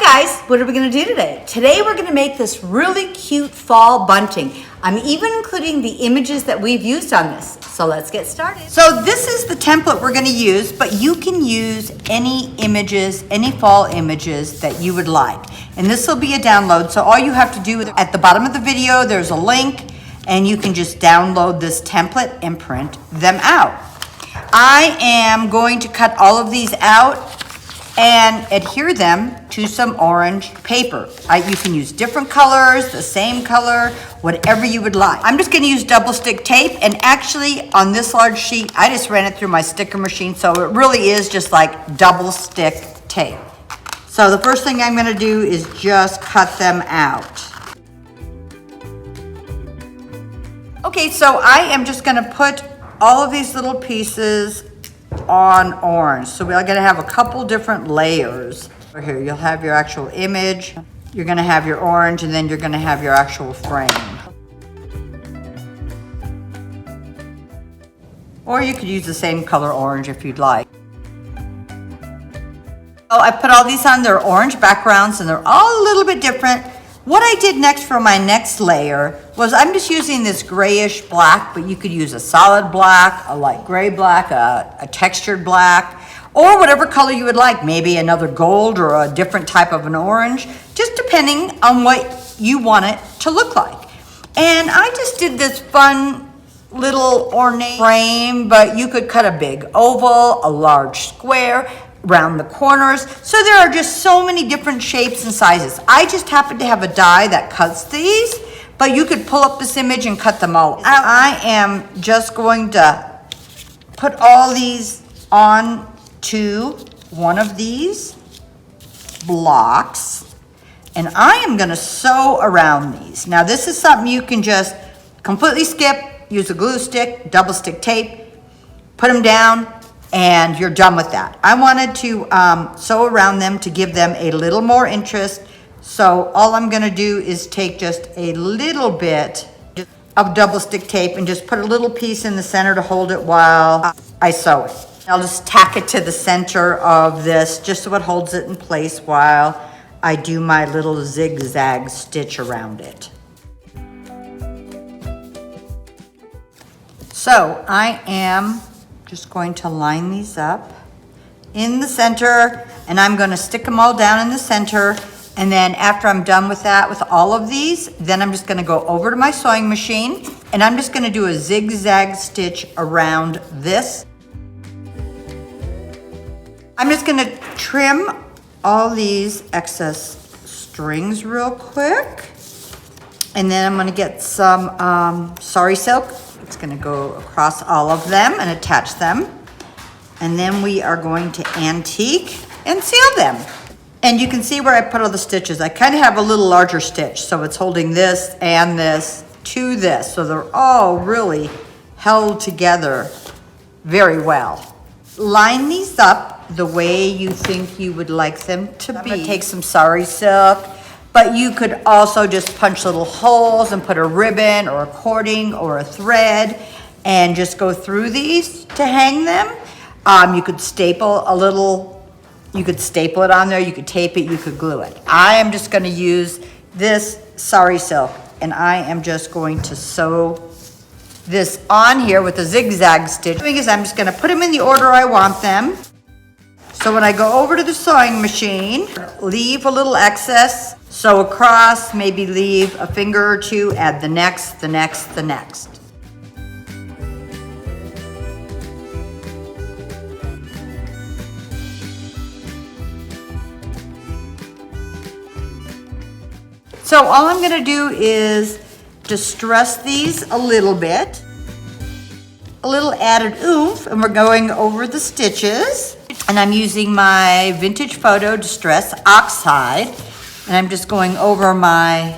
guys, what are we going to do today? Today we're going to make this really cute fall bunting. I'm even including the images that we've used on this. So let's get started. So this is the template we're going to use, but you can use any images, any fall images that you would like. And this will be a download. So all you have to do at the bottom of the video, there's a link and you can just download this template and print them out. I am going to cut all of these out and adhere them to some orange paper. You can use different colors, the same color, whatever you would like. I'm just gonna use double stick tape, and actually on this large sheet, I just ran it through my sticker machine, so it really is just like double stick tape. So the first thing I'm gonna do is just cut them out. Okay, so I am just gonna put all of these little pieces on orange. So we're gonna have a couple different layers. Here, you'll have your actual image, you're gonna have your orange, and then you're gonna have your actual frame. Or you could use the same color orange if you'd like. Oh, I put all these on their orange backgrounds and they're all a little bit different. What I did next for my next layer was I'm just using this grayish black, but you could use a solid black, a light gray black, a textured black, or whatever color you would like, maybe another gold or a different type of an orange, just depending on what you want it to look like. And I just did this fun little ornate frame, but you could cut a big oval, a large square, around the corners. So there are just so many different shapes and sizes. I just happen to have a die that cuts these, but you could pull up this image and cut them all out. I am just going to put all these on to one of these blocks, and I am gonna sew around these. Now this is something you can just completely skip, use a glue stick, double stick tape, put them down, and you're done with that. I wanted to sew around them to give them a little more interest. So all I'm gonna do is take just a little bit of double stick tape and just put a little piece in the center to hold it while I sew it. I'll just tack it to the center of this just so it holds it in place while I do my little zigzag stitch around it. So I am just going to line these up in the center, and I'm going to stick them all down in the center. And then after I'm done with that, with all of these, then I'm just going to go over to my sewing machine and I'm just going to do a zigzag stitch around this. I'm just going to trim all these excess strings real quick, and then I'm going to get some sari silk. It's going to go across all of them and attach them. And then we are going to antique and seal them. And you can see where I put all the stitches. I kind of have a little larger stitch, so it's holding this and this to this. So they're all really held together very well. Line these up the way you think you would like them to be. I'm going to take some sari silk, but you could also just punch little holes and put a ribbon or a cording or a thread and just go through these to hang them. You could staple a little, you could staple it on there, you could tape it, you could glue it. I am just gonna use this sari silk, and I am just going to sew this on here with a zigzag stitch. The thing is, I'm just gonna put them in the order I want them. So when I go over to the sewing machine, leave a little excess, sew across, maybe leave a finger or two, add the next, the next, the next. So all I'm gonna do is distress these a little bit, a little added oomph, and we're going over the stitches. And I'm using my Vintage Photo Distress Oxide, and I'm just going over my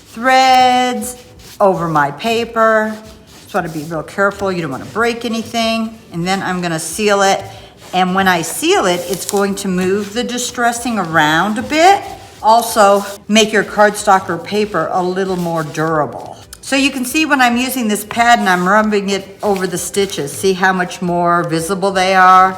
threads, over my paper. Just want to be real careful, you don't want to break anything. And then I'm going to seal it, and when I seal it, it's going to move the distressing around a bit. Also, make your cardstock or paper a little more durable. So you can see when I'm using this pad and I'm rubbing it over the stitches, see how much more visible they are?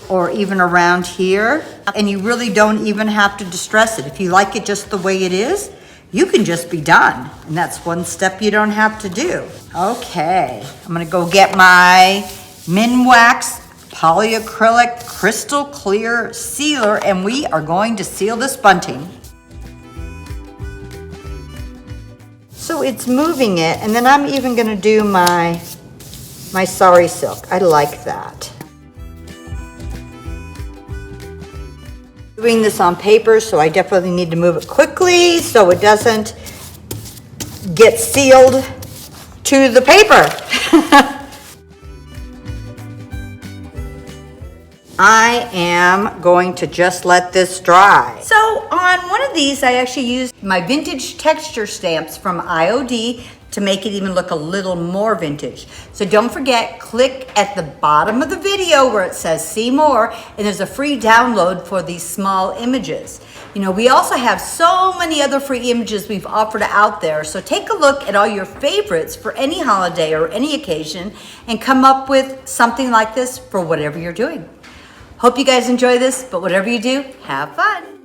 or even around here. And you really don't even have to distress it. If you like it just the way it is, you can just be done. And that's one step you don't have to do. Okay, I'm gonna go get my Minwax polyacrylic crystal clear sealer, and we are going to seal this bunting. So it's moving it, and then I'm even gonna do my sari silk. I like that. Doing this on paper, so I definitely need to move it quickly so it doesn't get sealed to the paper. I am going to just let this dry. So on one of these, I actually used my vintage texture stamps from IOD to make it even look a little more vintage. So don't forget, click at the bottom of the video where it says see more, and there's a free download for these small images. You know, we also have so many other free images we've offered out there, so take a look at all your favorites for any holiday or any occasion and come up with something like this for whatever you're doing. Hope you guys enjoy this, but whatever you do, have fun.